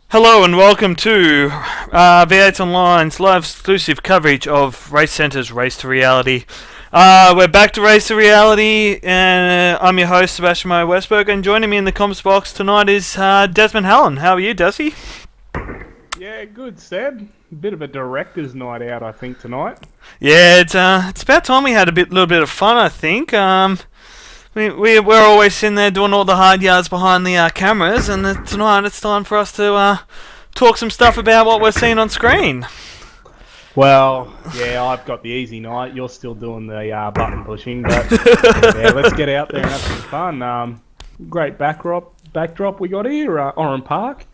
Hello and welcome to V8 Online's live exclusive coverage of Race Centre's Race to Reality. We're back to Race to Reality, and I'm your host, Sebastian Mo Westberg, and joining me in the comms box tonight is Desmond Hallen. How are you, Desi? Yeah, good, Seb. Bit of a director's night out, I think, tonight. Yeah, it's about time we had little bit of fun, I think. We're always sitting there doing all the hard yards behind the cameras, and tonight it's time for us to talk some stuff about what we're seeing on screen. Well, yeah, I've got the easy night. You're still doing the button pushing, but yeah, let's get out there and have some fun. Great backdrop we got here, Oran Park,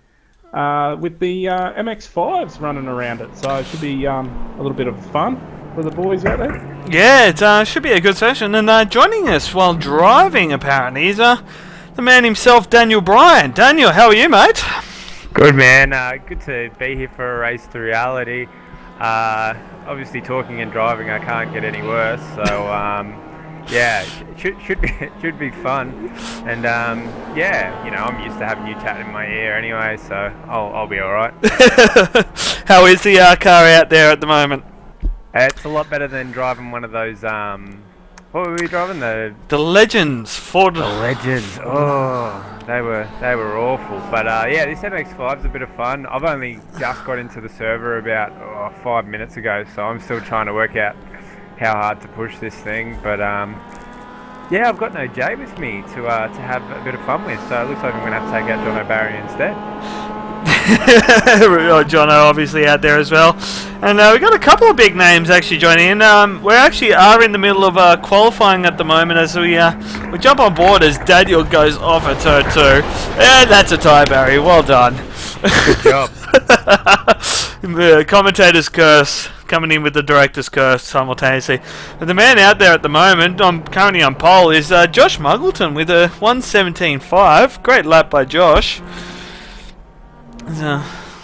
with the MX-5s running around it. So it should be a little bit of fun for the boys out there. Yeah, it should be a good session. And joining us while driving, apparently, is the man himself, Daniel Bryan. Daniel, how are you, mate? Good, man. Good to be here for a Race to Reality. Obviously, talking and driving, I can't get any worse. So, yeah, should be fun. And yeah, you know, I'm used to having you chat in my ear anyway, so I'll be all right. How is the car out there at the moment? It's a lot better than driving one of those. What were we driving? The Legends Ford. The Legends. Oh, they were awful. But yeah, this MX-5 is a bit of fun. I've only just got into the server about 5 minutes ago, so I'm still trying to work out how hard to push this thing. But yeah, I've got no Jay with me to have a bit of fun with, so it looks like I'm going to have to take out John O'Barry instead. Jono obviously out there as well, and we got a couple of big names actually joining in. We actually are in the middle of qualifying at the moment as we jump on board as Daniel goes off at turn 2, and that's a tie, Barry. Well done. Good job. The commentator's curse coming in with the director's curse simultaneously. But the man out there at the moment, I'm currently on pole, is Josh Muggleton with a 1:17.5. Great lap by Josh.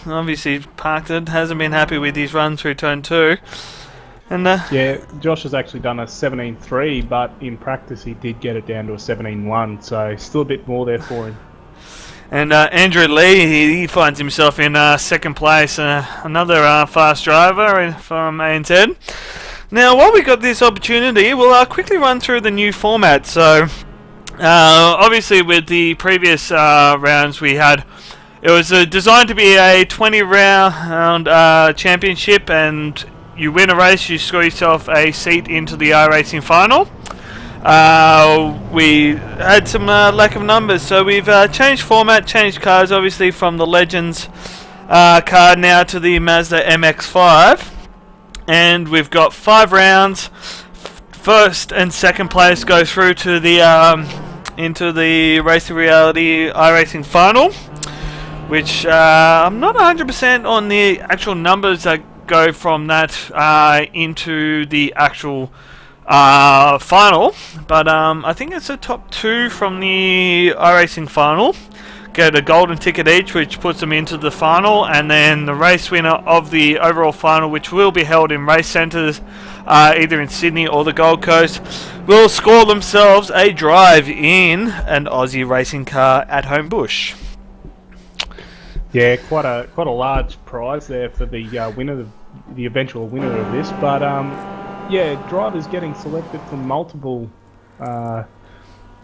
Obviously parked it, hasn't been happy with his run through turn 2. And yeah, Josh has actually done a 17.3, but in practice he did get it down to a 17.1, so still a bit more there for him. And Andrew Lee, he finds himself in second place, another fast driver from ANZ. Now, while we got this opportunity, we'll quickly run through the new format. So, obviously with the previous rounds we had, it was designed to be a 20-round championship, and you win a race, you score yourself a seat into the iRacing final. We had some lack of numbers, so we've changed format, changed cars, obviously from the Legends car now to the Mazda MX-5, and we've got 5 rounds. First and second place go through to the into the Race to Reality iRacing final, which I'm not 100% on the actual numbers that go from that into the actual final, but I think it's the top 2 from the iRacing final get a golden ticket each, which puts them into the final, and then the race winner of the overall final, which will be held in race centres either in Sydney or the Gold Coast, will score themselves a drive in an Aussie racing car at Homebush. Yeah, quite a large prize there for the winner, the eventual winner of this. But yeah, drivers getting selected from multiple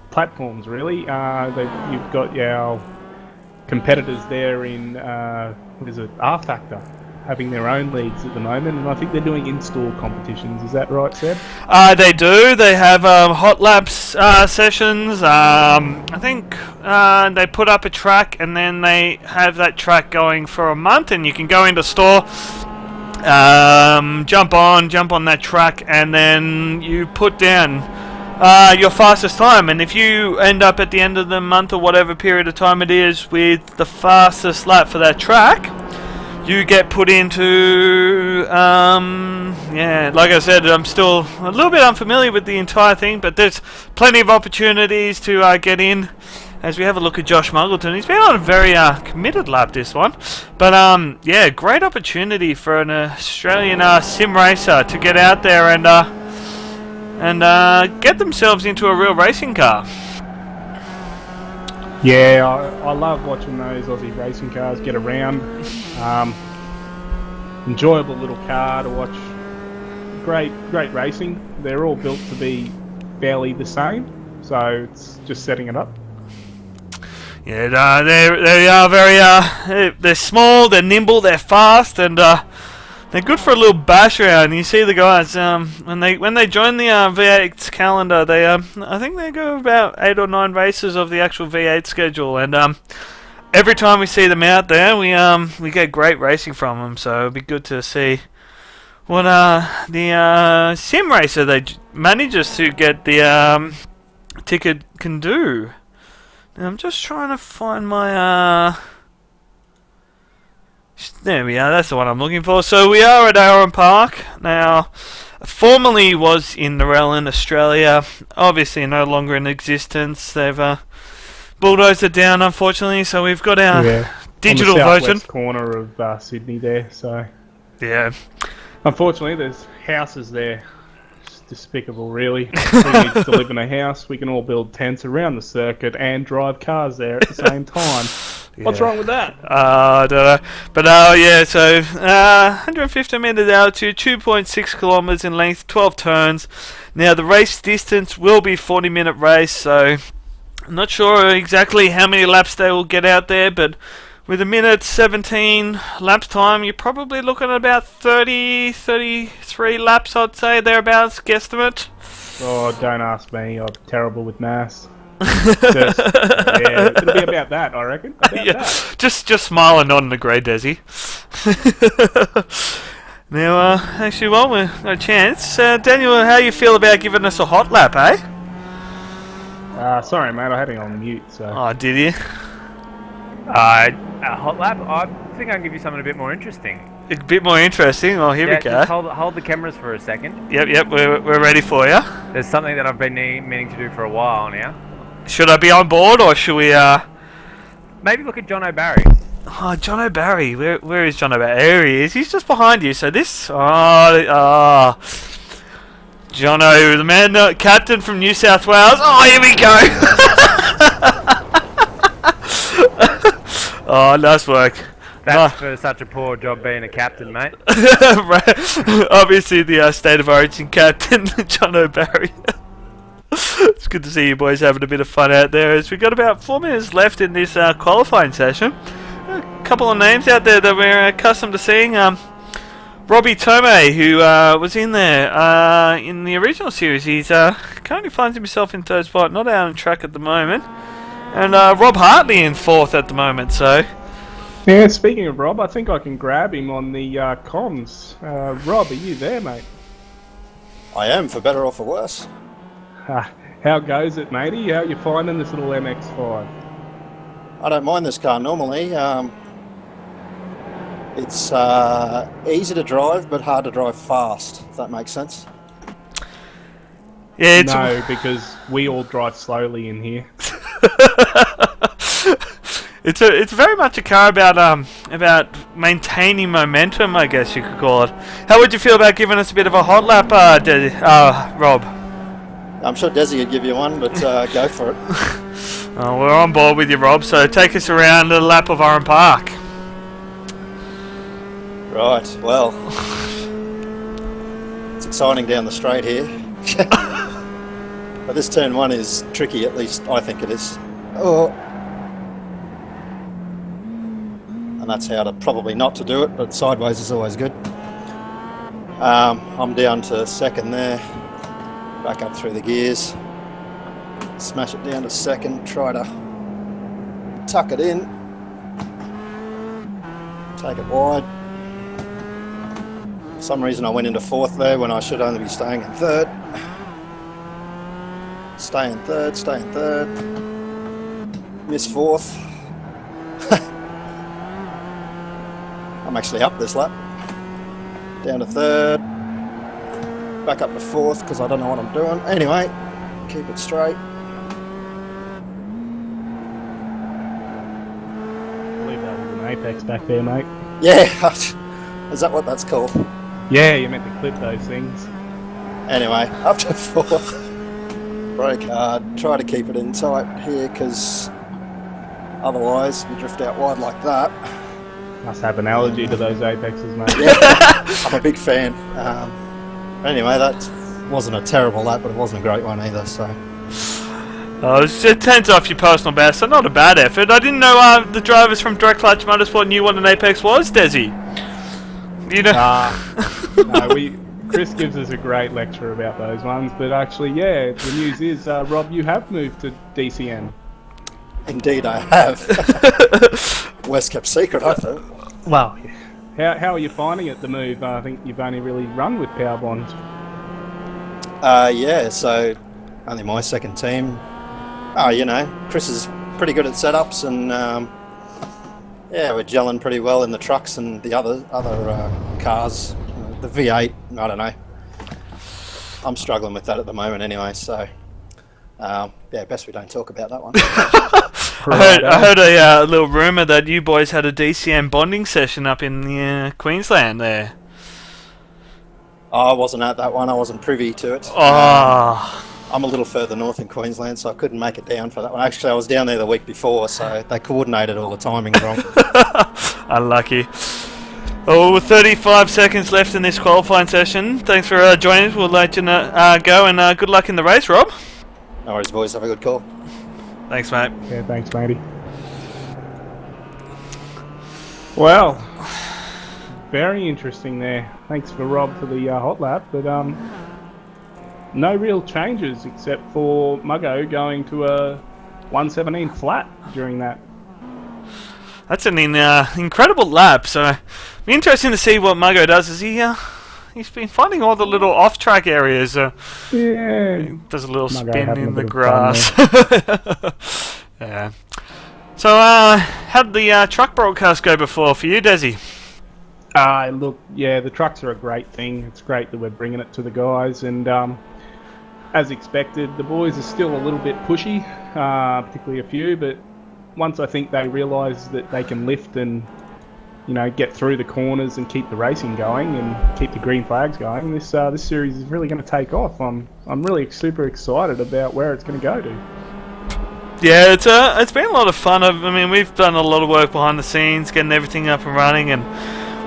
platforms. Really, you've got our competitors there in what is it, R Factor, having their own leagues at the moment, and I think they're doing in-store competitions. Is that right, Seb? They do. They have hot laps sessions. I think they put up a track, and then they have that track going for a month, and you can go into store, jump on that track, and then you put down your fastest time. And if you end up at the end of the month or whatever period of time it is with the fastest lap for that track, you get put into, yeah, like I said, I'm still a little bit unfamiliar with the entire thing, but there's plenty of opportunities to get in. As we have a look at Josh Muggleton, he's been on a very committed lap this one. But, yeah, great opportunity for an Australian sim racer to get out there and get themselves into a real racing car. Yeah, I love watching those Aussie racing cars get around. Enjoyable little car to watch. Great racing. They're all built to be fairly the same, so it's just setting it up. Yeah, no, they are very they're small, they're nimble, they're fast, and they're good for a little bash around. You see the guys when they join the V8 calendar, they I think they go about 8 or 9 races of the actual V8 schedule, and every time we see them out there, we get great racing from them. So it'd be good to see what the sim racer manages to get the ticket can do. Now I'm just trying to find my there we are, that's the one I'm looking for. So we are at Aaron Park now. Formerly was in Narellan, Australia. Obviously no longer in existence. They've bulldozed it down, unfortunately. So we've got our digital on the version. southwest corner of Sydney there. So Yeah. unfortunately, there's houses there. It's despicable, really. Who needs to live in a house? We can all build tents around the circuit and drive cars there at the same time. What's wrong with that? I don't know. But yeah, so 150 metres altitude, 2.6 kilometres in length, 12 turns. Now the race distance will be 40-minute race, so I'm not sure exactly how many laps they will get out there, but with a minute 17 laps time, you're probably looking at about 33 laps, I'd say, thereabouts, guesstimate. Oh, don't ask me. I'm terrible with maths. Yeah, it'll be about that, I reckon. About that. Just smile and nod and agree, Desi. Now, actually, while we've got a chance, Daniel, how you feel about giving us a hot lap, eh? Sorry, mate, I had it on mute, so... Oh, did you? A hot lap? I think I can give you something a bit more interesting. A bit more interesting. Oh, here we go. Just hold the cameras for a second. Yep, we're ready for you. There's something that I've been meaning to do for a while now. Should I be on board, or should we, Maybe look at John O'Barry. Oh, John O'Barry. Where is John O'Barry? There he is. He's just behind you. So this... Jono, the man, captain from New South Wales. Oh, here we go. Oh, nice work. That's for such a poor job being a captain, mate. Obviously, the State of Origin captain, John O'Barry. It's good to see you boys having a bit of fun out there. As we've got about 4 minutes left in this qualifying session. A couple of names out there that we're accustomed to seeing. Robbie Tomei, who was in there in the original series. He's currently finds himself in third spot, not out on track at the moment. And Rob Hartley in fourth at the moment. So, yeah, speaking of Rob, I think I can grab him on the comms. Rob, are you there, mate? I am, for better or for worse. How goes it, matey? How are you finding this little MX-5? I don't mind this car normally. It's easy to drive, but hard to drive fast, if that makes sense. yeah, No, because we all drive slowly in here. It's very much a car about maintaining momentum, I guess you could call it. How would you feel about giving us a bit of a hot lap, Rob? I'm sure Desi would give you one, but go for it. Oh, we're on board with you, Rob. So take us around a lap of Oran Park. Right, well, it's exciting down the straight here. But this turn one is tricky, at least I think it is. Oh. And that's how to probably not to do it, but sideways is always good. I'm down to second there. Back up through the gears. Smash it down to second, try to tuck it in. Take it wide. For some reason I went into fourth there when I should only be staying in third. Stay in third. Miss fourth. I'm actually up this lap. Down to third. Back up to fourth because I don't know what I'm doing. Anyway, keep it straight. I believe that was an Apex back there, mate. Yeah, is that what that's called? Yeah, you meant to clip those things. Anyway, up to fourth. Brake hard. Try to keep it in tight here because Otherwise, you drift out wide like that. Must have an allergy to those apexes, mate. Yeah, I'm a big fan. Anyway, that wasn't a terrible lap, but it wasn't a great one either. So Oh, it's 10s off your personal best, so not a bad effort. I didn't know the drivers from Direct Clutch Motorsport knew what an apex was, Desi. You know? No, Chris gives us a great lecture about those ones, but actually, yeah, the news is, Rob, you have moved to DCN. indeed, I have. West kept secret, I think. Well, how are you finding it, the move? I think you've only really run with Power Bonds. Yeah, so only my second team. Oh, you know, Chris is pretty good at setups, and yeah, we're gelling pretty well in the trucks and the other cars. The V8, I don't know. I'm struggling with that at the moment anyway, so yeah, best we don't talk about that one. I heard a little rumour that you boys had a DCM bonding session up in the, Queensland there. I wasn't at that one, I wasn't privy to it. Oh. I'm a little further north in Queensland, so I couldn't make it down for that one. Actually, I was down there the week before, so they coordinated all the timing wrong. Unlucky. Oh, with 35 seconds left in this qualifying session. Thanks for joining us. We'll let you go, and good luck in the race, Rob. No worries, boys. Have a good call. Thanks, mate. Yeah, thanks, matey. Well, very interesting there. Thanks for Rob for the hot lap, but no real changes except for Muggo going to a 117 flat during that. That's an incredible lap. So, it'll be interesting to see what Muggo does. Is he's been finding all the little off-track areas. Yeah. He does a little Muggo spin having in a the bit of grass. Yeah. So, how did the truck broadcast go before for you, Desi? Look, yeah, the trucks are a great thing. It's great that we're bringing it to the guys, and as expected, the boys are still a little bit pushy, particularly a few, but once I think they realise that they can lift and, you know, get through the corners and keep the racing going and keep the green flags going, this series is really going to take off. I'm really super excited about where it's going to go to. Yeah, it's been a lot of fun. I mean, we've done a lot of work behind the scenes, getting everything up and running, and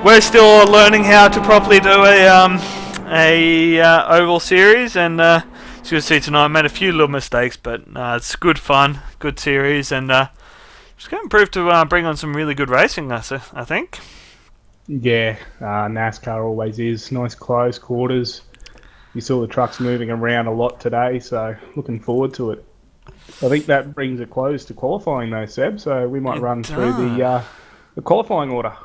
we're still learning how to properly do a oval series. And as you'll see tonight, I made a few little mistakes, but it's good fun, good series, and just going to prove to bring on some really good racing. I think. Yeah, NASCAR always is nice close quarters. You saw the trucks moving around a lot today, so looking forward to it. I think that brings a close to qualifying though, Seb, so we might run through the qualifying order.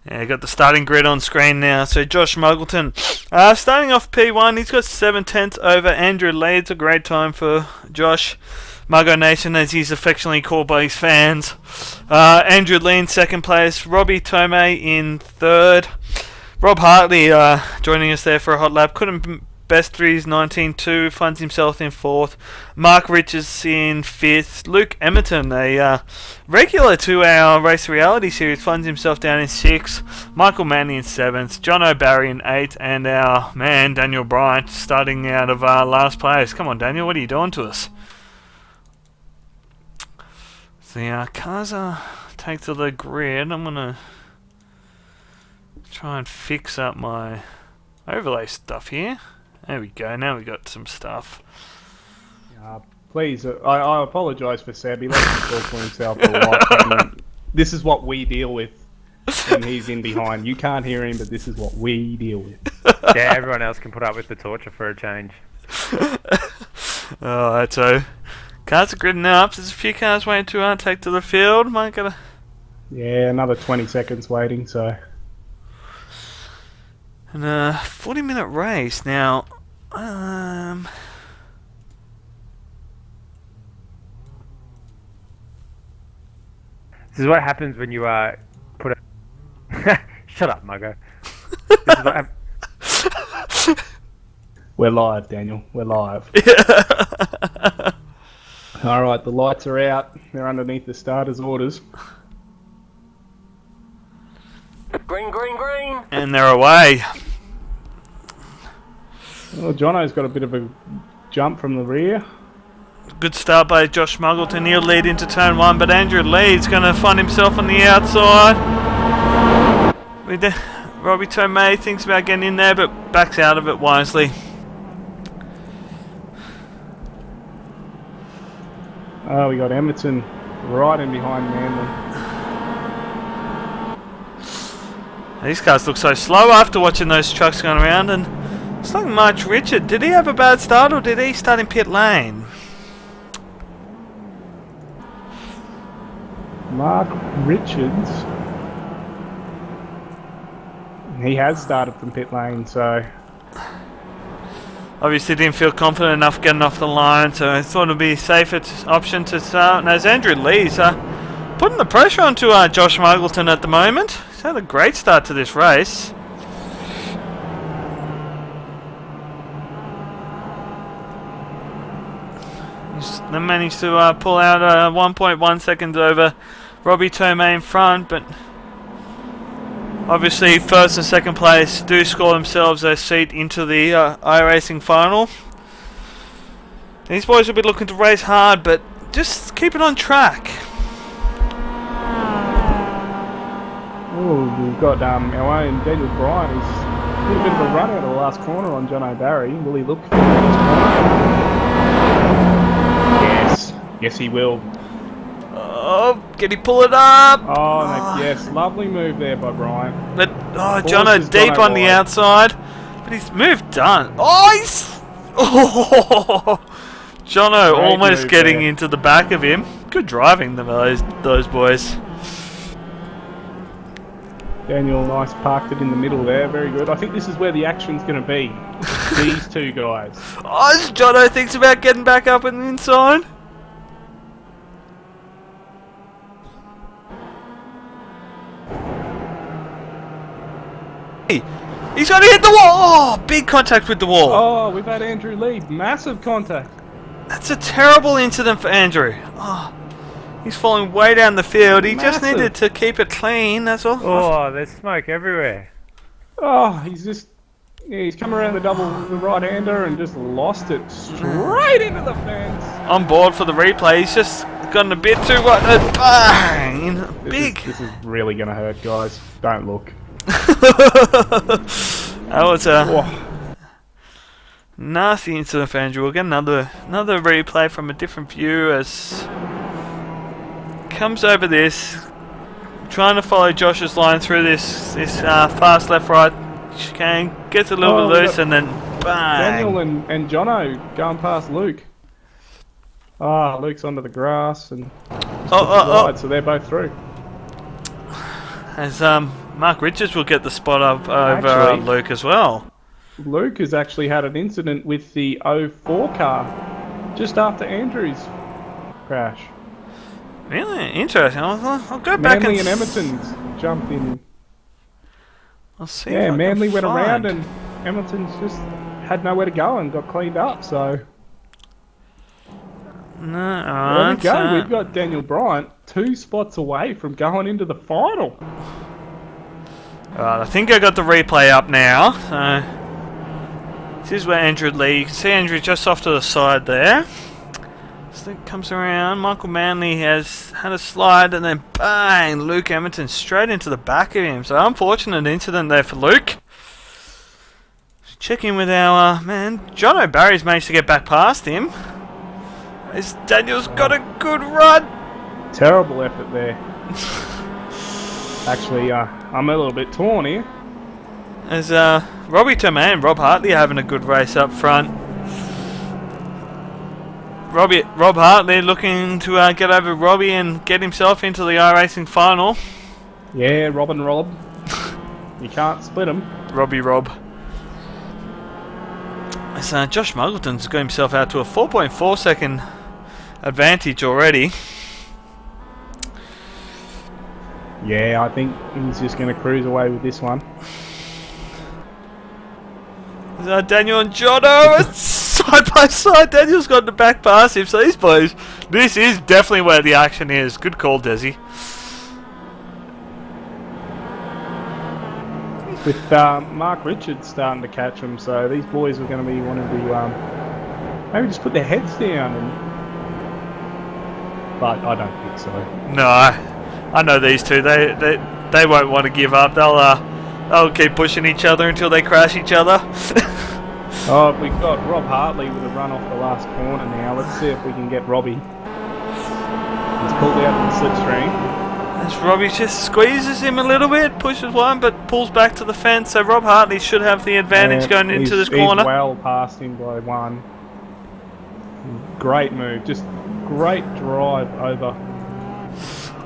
Yeah, got the starting grid on screen now. So Josh Muggleton, starting off P1, he's got 7/10 over Andrew Lee. It's a great time for Josh. Muggo Nation, as he's affectionately called by his fans. Andrew Lee in second place. Robbie Tomei in third. Rob Hartley joining us there for a hot lap. Couldn't best threes 19.2, finds himself in fourth. Mark Richards in fifth. Luke Emerton, a regular to our Race Reality series, finds himself down in sixth. Michael Manny in seventh. John O'Barry in eighth. And our man, Daniel Bryant, starting out of last place. Come on, Daniel, what are you doing to us? So the cars take to the grid. I'm going to try and fix up my overlay stuff here. There we go, now we got some stuff. Please, I apologise for Seb, he likes to talk for himself a lot. This is what we deal with when he's in behind. You can't hear him, but this is what we deal with. Yeah, everyone else can put up with the torture for a change. Oh, that's so. Cars are gridding up. There's a few cars waiting to take to the field. Might get a... Yeah, another 20 seconds waiting, so... And a 40-minute race. Now, This is what happens when you put a... Shut up, Muggo. This is what We're live, Daniel. We're live. Alright, the lights are out. They're underneath the starter's orders. Green, green, green! And they're away. Well, Jono's got a bit of a jump from the rear. Good start by Josh Muggleton. He'll lead into turn 1, but Andrew Lee's going to find himself on the outside. Robbie Tomei thinks about getting in there, but backs out of it wisely. Oh, we got Emerton right in behind Manly. These cars look so slow after watching those trucks going around, and it's like Mark Richard. Did he have a bad start, or did he start in pit lane? Mark Richards. He has started from pit lane, so Obviously didn't feel confident enough getting off the line, so I thought it would be a safer option to start. And as Andrew Lee's putting the pressure onto Josh Muggleton at the moment. He's had a great start to this race. He's managed to pull out 1.1 seconds over Robbie Tomei in front, but obviously first and second place do score themselves a seat into the iRacing final. These boys will be looking to race hard, but just keep it on track. oh, we've got our own Daniel Bryan. He's a little bit of a run out of the last corner on John O'Barry. Will he look for the next corner? Yes, he will. Oh, can he pull it up? Oh, yes, lovely move there by Bryan. But, Jono deep on the outside, but his move done. Oh, he's... Oh, Jono Great almost move getting there. into the back of him. Good driving, those boys. Daniel Nice parked it in the middle there. Very good. I think this is where the action's going to be. These two guys. Oh, Jono thinks about getting back up on the inside. He's going to hit the wall! Oh, big contact with the wall. Oh, we've had Andrew Lee. Massive contact. That's a terrible incident for Andrew. Oh, he's falling way down the field. He just Massive. needed to keep it clean, that's all. Oh, there's smoke everywhere. Oh, he's come around the right-hander and just lost it straight into the fence. On board for the replay. He's just gotten a bit too wide. Bang! Big. This is really going to hurt, guys. Don't look. That was a Oh, nasty incident for Andrew. We'll get another replay from a different view as comes over this, trying to follow Josh's line through this fast left-right chicane, gets a little bit loose, and then bang! Daniel and Jono going past Luke. Ah, Luke's onto the grass and right, so they're both through. As Mark Richards will get the spot up over Actually- Luke as well. Luke has actually had an incident with the 04 car just after Andrew's crash. Really interesting. I'll go back Manly and and Emerton's jumped in. I'll see. if I Yeah, can Manly went around find. and Emerton's just had nowhere to go and got cleaned up. So No, there alright. we go. We've got Daniel Bryant 2 spots away from going into the final. Alright, I think I got the replay up now. So this is where Andrew Lee. You can see Andrew just off to the side there. So it comes around. Michael Manley has had a slide and then bang! Luke Emerton straight into the back of him. So unfortunate incident there for Luke. Check in with our man. John O'Barry's managed to get back past him. As Daniel's got a good run. Terrible effort there. Actually, I'm a little bit torn here. As Robbie Tomei and Rob Hartley are having a good race up front. Rob Hartley looking to get over Robbie and get himself into the iRacing final. Yeah, Rob and Rob. You can't split them. Rob. As Josh Muggleton's got himself out to a 4.4 second advantage already. Yeah, I think he's just going to cruise away with this one. Daniel and Jono are side by side. Daniel's got the back past him, so these boys, this is definitely where the action is. Good call, Desi. With Mark Richards starting to catch him, so these boys are going to be wanting to maybe just put their heads down and but I don't think so. No, I know these two. They won't want to give up. They'll keep pushing each other until they crash each other. Oh, we've got Rob Hartley with a run off the last corner now. Let's see if we can get Robbie. He's pulled out of the slipstream. As Robbie just squeezes him a little bit, pushes one, but pulls back to the fence. So Rob Hartley should have the advantage going into this corner. He's well past him by one. Great move, just great drive over.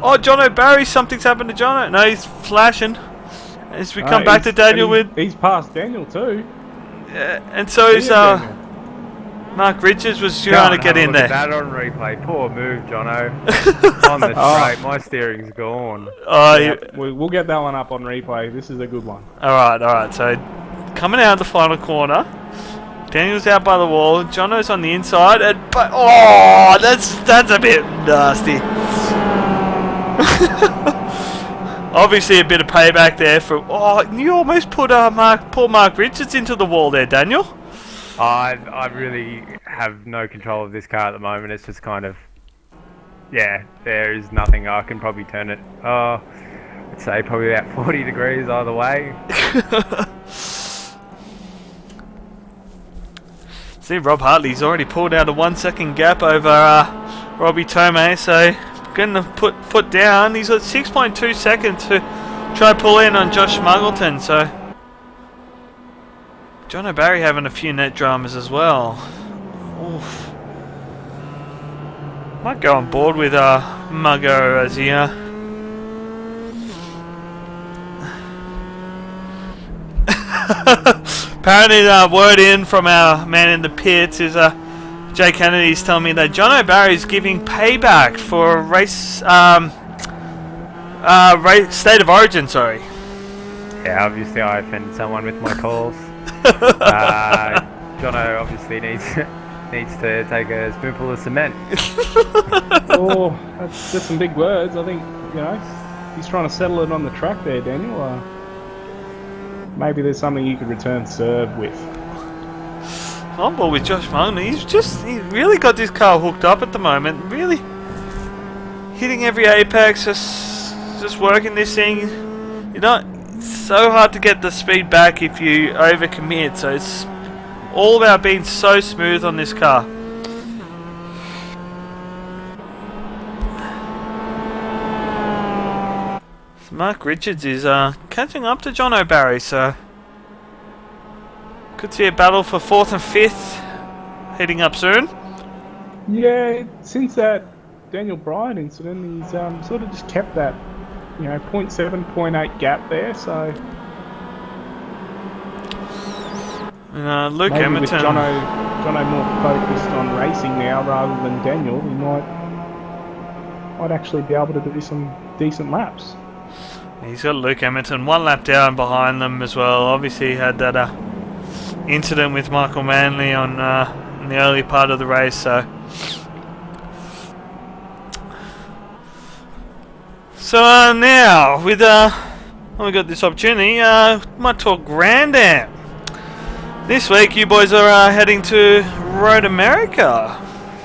Oh, Jono Barry, something's happened to Jono. No, he's flashing. As we come back to Daniel he's past Daniel too. And so is Mark Richards was trying to get in there. That on replay, poor move, Jono. On the straight, my steering's gone. Oh, yeah, we'll get that one up on replay. This is a good one. All right. So coming out of the final corner, Daniel's out by the wall. Jono's on the inside, but that's a bit nasty. Obviously, a bit of payback there for. Oh, you almost put poor Mark Richards into the wall there, Daniel. I really have no control of this car at the moment. It's just kind of, yeah, there is nothing. I can probably turn it, I'd say probably about 40 degrees either way. See, Rob Hartley's already pulled out a 1 second gap over Robbie Tomei, so going to put foot down. He's got 6.2 seconds to try pull in on Josh Muggleton, so Jono Barry having a few net dramas as well. Oof. Might go on board with Muggo as he apparently word in from our man in the pits is Jay Kennedy's telling me that Jono Barry's giving payback for a race State of Origin, sorry. Yeah, obviously I offended someone with my calls. Jono obviously needs to take a spoonful of cement. Oh, that's just some big words. I think, he's trying to settle it on the track there, Daniel. Maybe there's something you could return serve with. On board with Josh Muggleton. He's really got this car hooked up at the moment. Really hitting every apex, just working this thing. It's so hard to get the speed back if you overcommit. So it's all about being so smooth on this car. So Mark Richards is catching up to Jono Barry, so could see a battle for 4th and 5th heading up soon. Yeah, since that Daniel Bryan incident, he's sort of just kept that 0.7, 0.8 gap there, so Luke maybe Emerton. with Jono more focused on racing now rather than Daniel, he might actually be able to do some decent laps. He's got Luke Emerton 1 lap down behind them as well. Obviously he had that incident with Michael Manley on in the early part of the race, so now with we got this opportunity, might talk Grand Am. This week you boys are heading to Road America.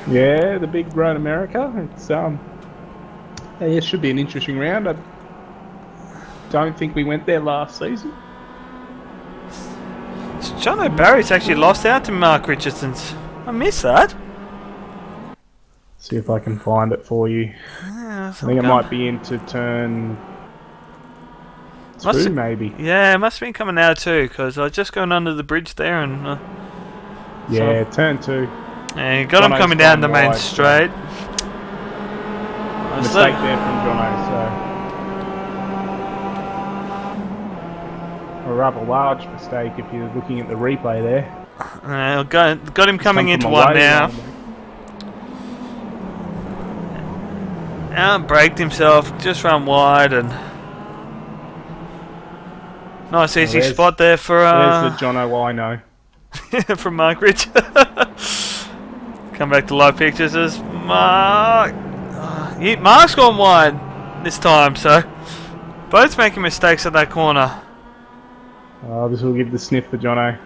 Yeah, the big Road America. It's it should be an interesting round. I don't think we went there last season. Jono Barry's actually lost out to Mark Richardson's. I missed that. See if I can find it for you. Yeah, I think it might be into turn 2, maybe. Yeah, it must have been coming out too, because I was just going under the bridge there and. Yeah, turn 2. And you got him coming down the main straight. Mistake there from Jono, so. A rather large mistake if you're looking at the replay there. Got him coming into one now. Outbraked himself, just run wide, and nice easy spot there for there's the Jono I know. from Mark Rich. Come back to live pictures as Mark. Mark's gone wide this time, so both making mistakes at that corner. This will give the sniff for Jono.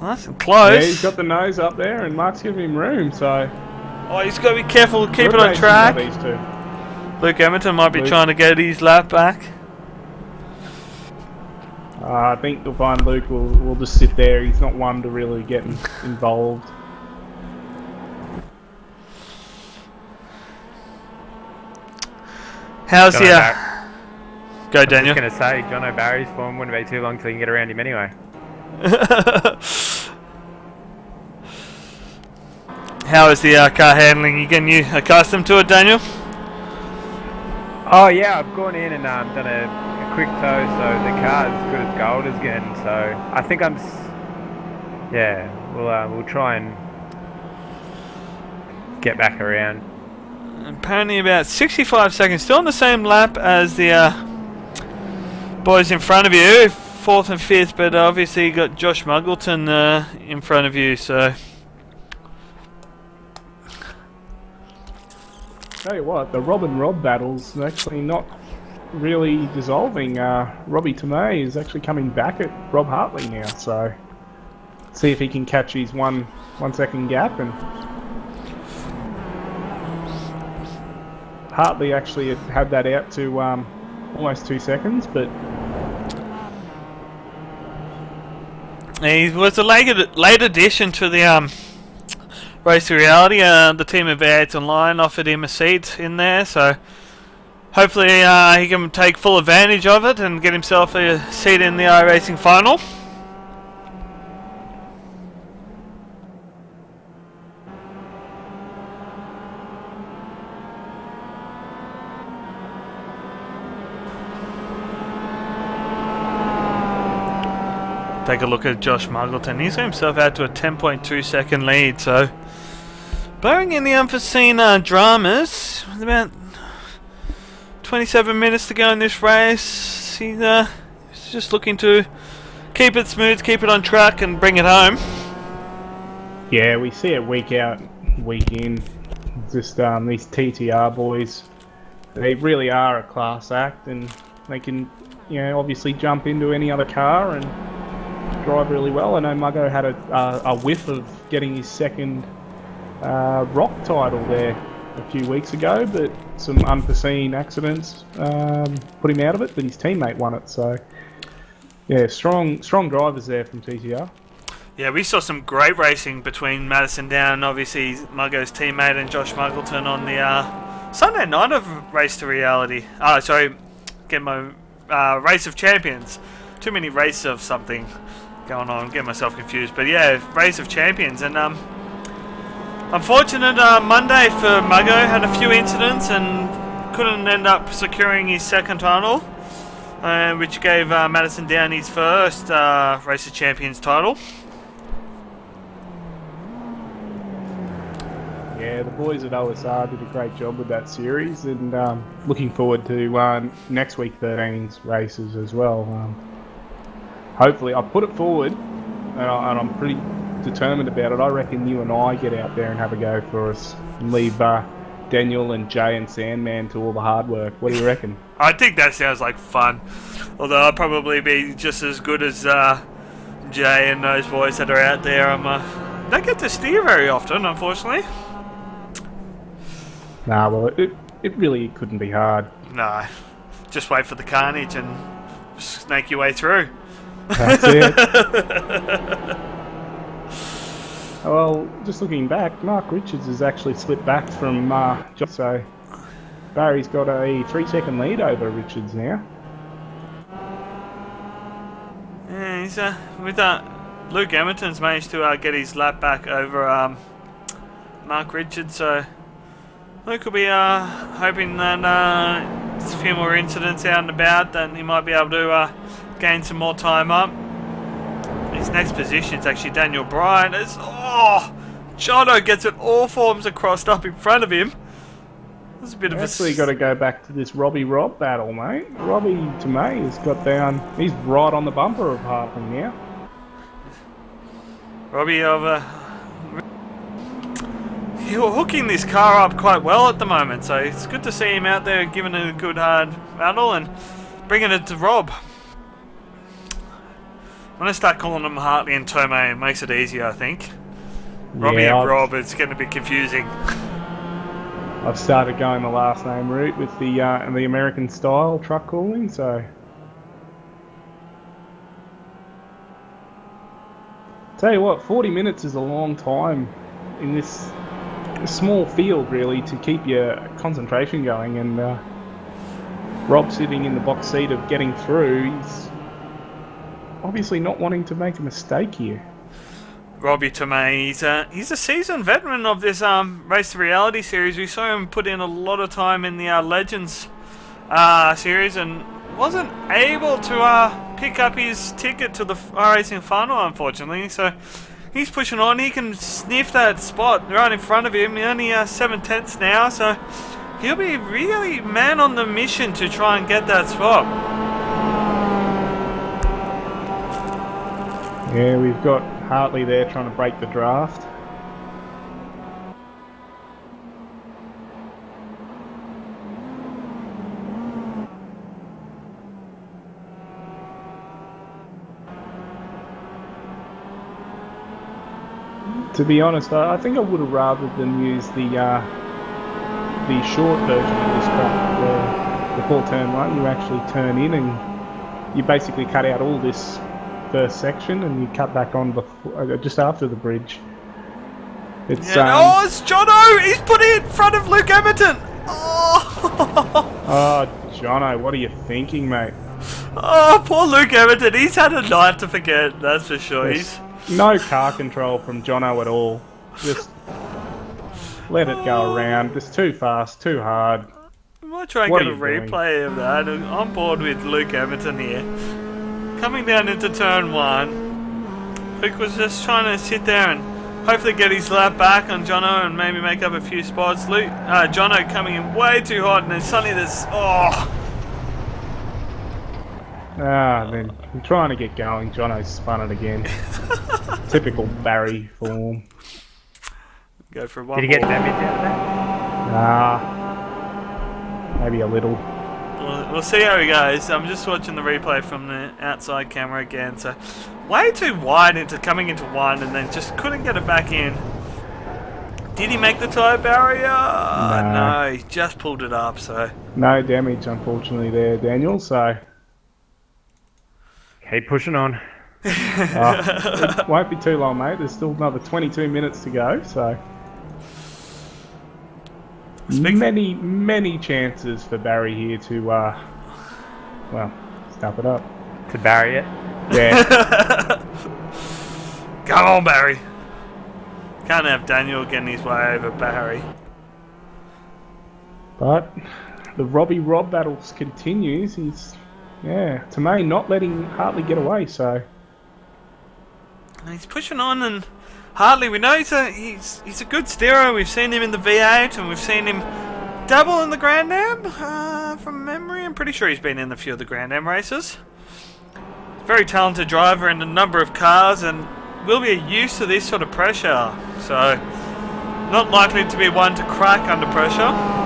That's close. Yeah, he's got the nose up there, and Mark's giving him room, so. Oh, he's got to be careful. Keep Good it on racing track. by these two. Luke Edmonton might be Luke. trying to get his lap back. I think you'll find Luke will just sit there. He's not one to really get involved. How's Jono he? Go, I was Daniel. just going to say, John O'Barry's form wouldn't be too long till you can get around him anyway. How is the car handling? You getting accustomed to it, Daniel? Oh yeah, I've gone in and done a quick tow, so the car's as good as gold again. So I think yeah, we'll try and get back around. Apparently about 65 seconds. Still on the same lap as the boys in front of you, 4th and 5th, but obviously you got Josh Muggleton in front of you, so... Tell you what, the Rob and Rob battle's actually not really dissolving. Robbie Tomei is actually coming back at Rob Hartley now, so see if he can catch his one second gap. And Hartley actually had that out to almost 2 seconds, but He was a late addition to the Race to Reality. The team of V8 Online offered him a seat in there, so hopefully he can take full advantage of it and get himself a seat in the iRacing final. Take a look at Josh Muggleton. He's got himself out to a 10.2 second lead, so barring any unforeseen dramas, with about 27 minutes to go in this race, he's just looking to keep it smooth, keep it on track and bring it home. yeah, we see it week out, week in. Just these TTR boys, they really are a class act, and they can, obviously jump into any other car and drive really well. I know Muggo had a whiff of getting his second rock title there a few weeks ago, but some unforeseen accidents put him out of it, but his teammate won it. So yeah, strong drivers there from TTR. Yeah, we saw some great racing between Madison Down, obviously Muggo's teammate, and Josh Muggleton on the Sunday night of Race to Reality. Get my Race of Champions. Too many races of something going on, getting myself confused. But yeah, Race of Champions, and unfortunate Monday for Muggo. Had a few incidents and couldn't end up securing his second title, which gave Madison Down his first Race of Champions title. Yeah, the boys at OSR did a great job with that series, and looking forward to next week 13's races as well. Hopefully, I put it forward, and I'm pretty determined about it. I reckon you and I get out there and have a go for us, and leave Daniel and Jay and Sandman to all the hard work. What do you reckon? I think that sounds like fun. Although I'll probably be just as good as Jay and those boys that are out there. Don't get to steer very often, unfortunately. Nah, well, it really couldn't be hard. No, just wait for the carnage and snake your way through. That's it. Well, just looking back, Mark Richards has actually slipped back from John, so Barry's got a 3-second lead over Richards now. Yeah, he's with Luke Edmonton's managed to get his lap back over Mark Richards, so Luke will be hoping that there's a few more incidents out and about, that he might be able to gain some more time up. His next position is actually Daniel Bryan. Jono gets it all forms crossed up in front of him. There's a bit of Actually got to go back to this Robbie Rob battle, mate. Robbie Tomei has got down. He's right on the bumper of Hartley now. Robbie he's hooking this car up quite well at the moment, so it's good to see him out there giving it a good hard battle and bringing it to Rob. When I start calling them Hartley and Tomei, it makes it easier, I think. Robbie and Rob, it's getting a bit confusing. I've started going the last name route with the American style truck calling, so. Tell you what, 40 minutes is a long time in this small field, really, to keep your concentration going. And Rob sitting in the box seat of getting through, he's obviously not wanting to make a mistake here. Robbie Tomei, he's a seasoned veteran of this Race to Reality series. We saw him put in a lot of time in the Legends series and wasn't able to pick up his ticket to the racing final, unfortunately. So he's pushing on. He can sniff that spot right in front of him. Only 7/10 now, so he'll be really man on the mission to try and get that spot. Yeah, we've got Hartley there trying to break the draft. To be honest, I think I would have rather than use the short version of this track where before turn 1 you actually turn in and you basically cut out all this first section and you cut back on before, just after the bridge. It's it's Jono! He's put it in front of Luke Emerton! Oh, oh, Jono, what are you thinking, mate? Oh, poor Luke Emerton. He's had a night to forget, that's for sure. There's no car control from Jono at all. Just let it go around. Just too fast, too hard. I might try and get a replay of that. I'm bored with Luke Emerton here. Coming down into turn 1, Luke was just trying to sit there and hopefully get his lap back on Jono and maybe make up a few spots. Jono coming in way too hot, and then suddenly there's then I'm trying to get going. Jono's spun it again. Typical Barry form. Go for one. Did he get damage out of that? Maybe a little. We'll see how he goes. I'm just watching the replay from the outside camera again. So, way too wide into coming into 1 and then just couldn't get it back in. Did he make the tyre barrier? No, he just pulled it up. So no damage, unfortunately, there, Daniel. So keep pushing on. It won't be too long, mate. There's still another 22 minutes to go. So many chances for Barry here to, stuff it up. To Barry it? Yeah. Come on, Barry. Can't have Daniel getting his way over Barry. But the Robbie Rob battles continues. Tomei not letting Hartley get away, so. He's pushing on, and Hartley, we know he's a good steerer. We've seen him in the V8 and we've seen him dabble in the Grand Am from memory. I'm pretty sure he's been in a few of the Grand Am races. Very talented driver in a number of cars and will be used to this sort of pressure. So not likely to be one to crack under pressure.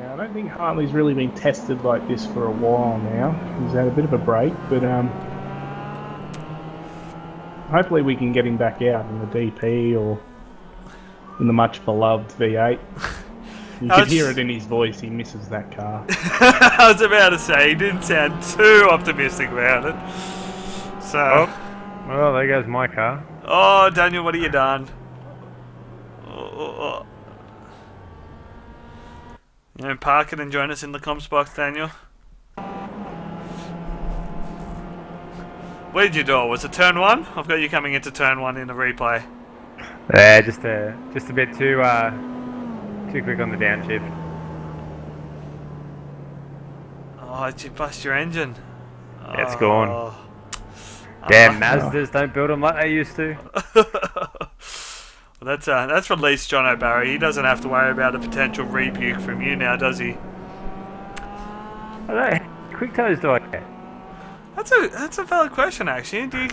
I don't think Hartley's really been tested like this for a while now. He's had a bit of a break, but hopefully we can get him back out in the DP or in the much beloved V8. You can hear it in his voice, he misses that car. I was about to say, he didn't sound too optimistic about it. So, well, there goes my car. Oh, Daniel, what have you done? You know, park it and join us in the comms box, Daniel. Where did you do? Was it turn 1? I've got you coming into turn 1 in the replay. Yeah, just a bit too quick on the downshift. Oh, did you bust your engine? It's gone. Damn, Mazdas don't build them like they used to. Well, that's released John O'Barry. He doesn't have to worry about a potential rebuke from you now, does he? How quick toes do I get? That's a valid question, actually. Do you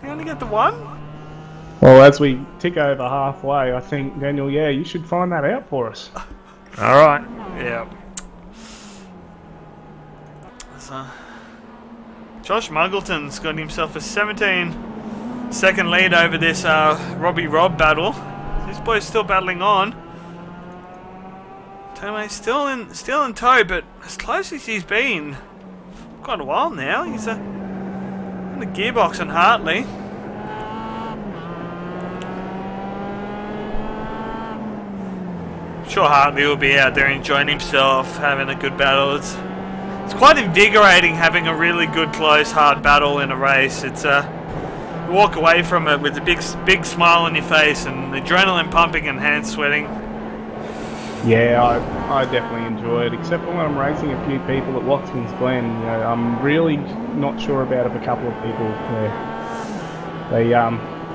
only get the 1? Well, as we tick over halfway, I think, Daniel, you should find that out for us. Alright. Yeah. So, Josh Muggleton's got himself a 17-second lead over this Robbie Robb battle. This boy's still battling on. Tomei still in tow, but as close as he's been for quite a while now. He's in the gearbox on Hartley. I'm sure Hartley will be out there enjoying himself, having a good battle. It's quite invigorating having a really good, close, hard battle in a race. It's you walk away from it with a big smile on your face and adrenaline pumping and hands sweating. Yeah, I definitely enjoy it, except for when I'm racing a few people at Watkins Glen. You know, I'm really not sure about a couple of people there.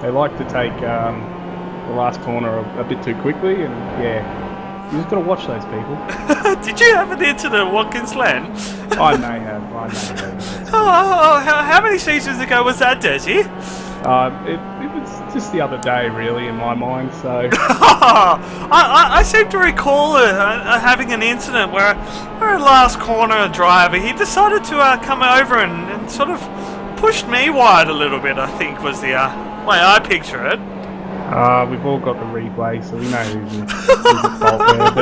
They like to take the last corner a bit too quickly, and yeah, you just got to watch those people. Did you have an incident at Watkins Glen? I may have. How many seasons ago was that, Desi? It was just the other day, really, in my mind. So I seem to recall having an incident where a last corner driver, he decided to come over and sort of pushed me wide a little bit, I think was the way I picture it. We've all got the replay, so we know who's at fault there.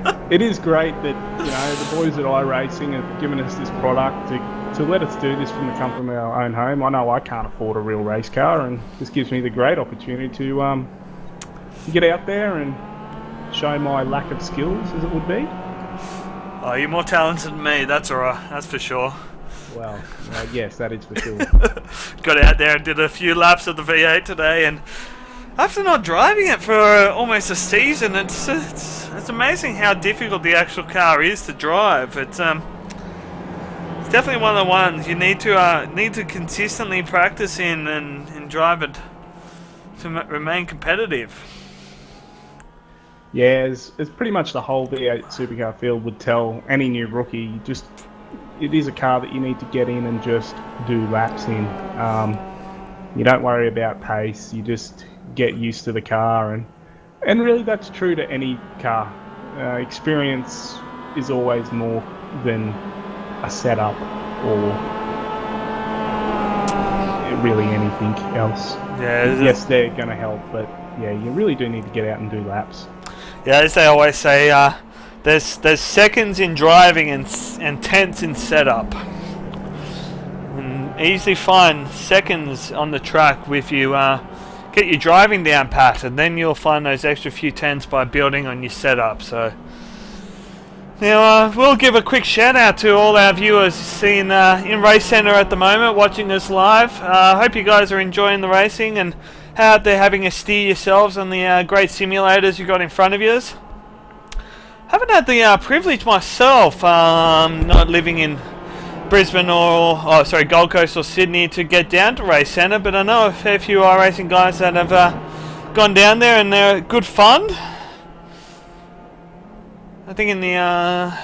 But it is great that, you know, the boys at iRacing have given us this product to let us do this from the comfort of our own home. I know I can't afford a real race car, and this gives me the great opportunity to get out there and show my lack of skills, as it would be. Oh, you're more talented than me, that's alright, that's for sure. Well, yes, that is for sure. Got out there and did a few laps of the V8 today, and after not driving it for almost a season, it's amazing how difficult the actual car is to drive. It's definitely one of the ones you need to consistently practice in and drive it to remain competitive. Yeah, as pretty much the whole V8 supercar field would tell any new rookie, it is a car that you need to get in and just do laps in. You don't worry about pace, you just get used to the car, and really that's true to any car. Experience is always more than a setup or really anything else. Yeah, yes, they're going to help, but yeah, you really do need to get out and do laps. Yeah, as they always say, there's seconds in driving and tenths in setup. And easily find seconds on the track if you get your driving down pat, and then you'll find those extra few tenths by building on your setup. So now we'll give a quick shout out to all our viewers seen in Race Centre at the moment, watching us live. Hope you guys are enjoying the racing and out there having a steer yourselves on the great simulators you got in front of you. Haven't had the privilege myself, not living in Brisbane or Gold Coast or Sydney, to get down to Race Centre, but I know a fair few iRacing guys that have gone down there, and they're good fun. I think in the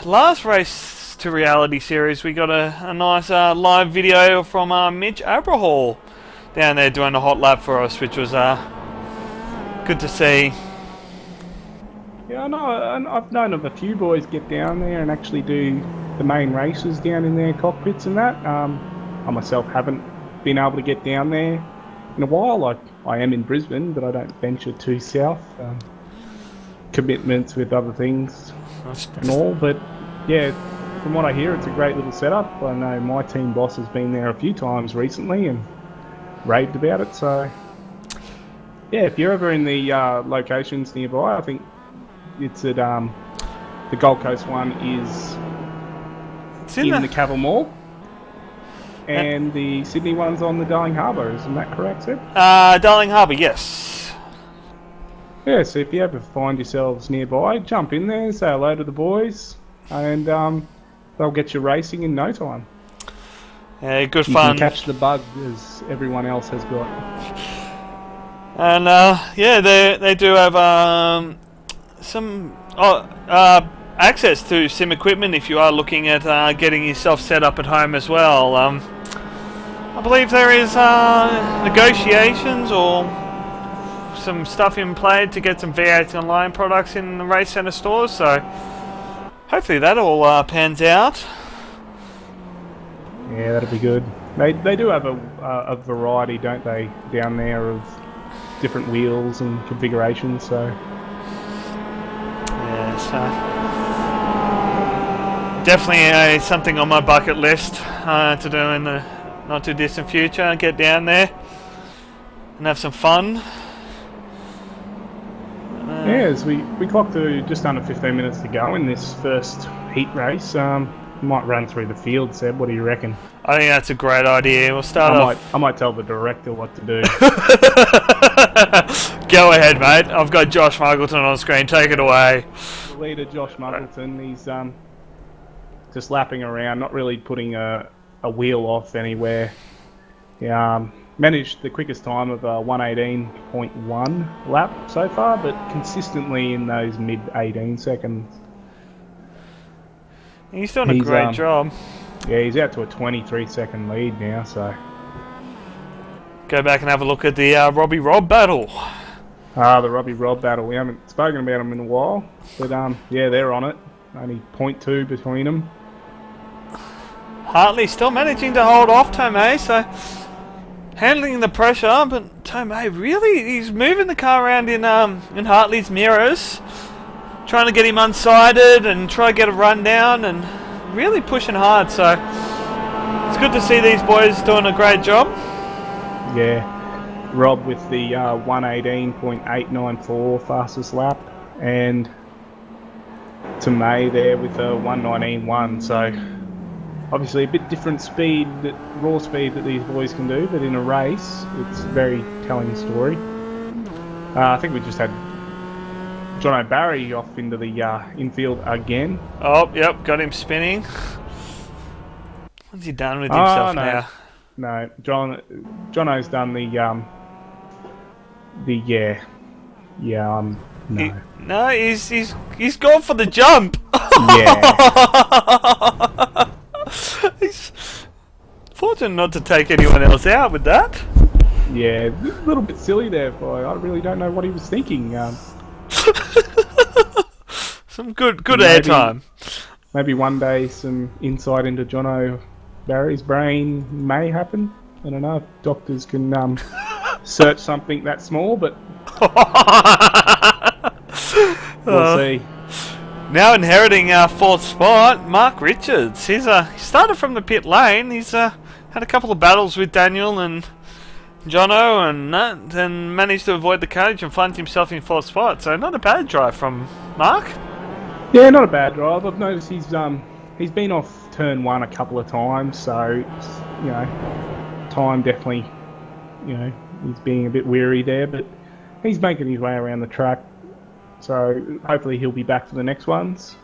last Race to Reality series we got a nice live video from Mitch Abrahall down there doing a hot lap for us, which was good to see. Yeah, I know. I've known of a few boys get down there and actually do the main races down in their cockpits and that. I myself haven't been able to get down there in a while. Like, I am in Brisbane, but I don't venture too south. Commitments with other things and all. But yeah, from what I hear, it's a great little setup. I know my team boss has been there a few times recently and raved about it. So yeah, if you're ever in the locations nearby, I think it's at the Gold Coast one is in the Cavill Mall, and the Sydney one's on the Darling Harbour. Isn't that correct, Seb? Darling Harbour, yes. Yeah, so if you ever find yourselves nearby, jump in there, say hello to the boys, and they'll get you racing in no time. Yeah, good you fun. You can catch the bug as everyone else has got. And yeah, they do have some access to sim equipment if you are looking at getting yourself set up at home as well. I believe there is negotiations or some stuff in play to get some V8 Online products in the Race Centre stores, so hopefully that all pans out. Yeah, that'll be good. They do have a variety, don't they, down there of different wheels and configurations. So Yeah, so definitely something on my bucket list to do in the not too distant future. Get down there and have some fun. yeah, as we clocked to just under 15 minutes to go in this first heat race. Might run through the field, Seb. What do you reckon? I think that's a great idea. We'll start off. I might tell the director what to do. Go ahead, mate. I've got Josh Muggleton on screen. Take it away. The leader, Josh Muggleton, he's just lapping around, not really putting a wheel off anywhere. He managed the quickest time of 1:18.1 lap so far, but consistently in those mid 18 seconds. He's doing a great job. Yeah, he's out to a 23-second lead now, so... Go back and have a look at the Robbie Rob battle. The Robbie Rob battle. We haven't spoken about them in a while, but yeah, they're on it. Only 0.2 between them. Hartley still managing to hold off Tomei, so handling the pressure, but Tomei really, he's moving the car around in Hartley's mirrors, trying to get him unsighted and try to get a run down and really pushing hard, so it's good to see these boys doing a great job. Yeah, Rob with the 1:18.894 fastest lap, and Tomei there with a 1:19.1, so obviously a bit different speed, raw speed that these boys can do, but in a race it's a very telling story. I think we just had John O'Barry off into the infield again. Oh, yep, got him spinning. What's he done with himself now? No, Jono's done no. He's gone for the jump. Yeah. He's fortunate not to take anyone else out with that. Yeah, a little bit silly there, boy. I really don't know what he was thinking. Some good airtime. Maybe one day some insight into Jono Barry's brain may happen. I don't know if doctors can search something that small, but we'll see. Now inheriting our fourth spot, Mark Richards. He started from the pit lane. He's had a couple of battles with Daniel and Jono and managed to avoid the cage and find himself in fourth spot. So not a bad drive from Mark. Yeah, not a bad drive. I've noticed he's been off turn one a couple of times, so time definitely, he's being a bit weary there, but he's making his way around the track. So hopefully he'll be back for the next ones.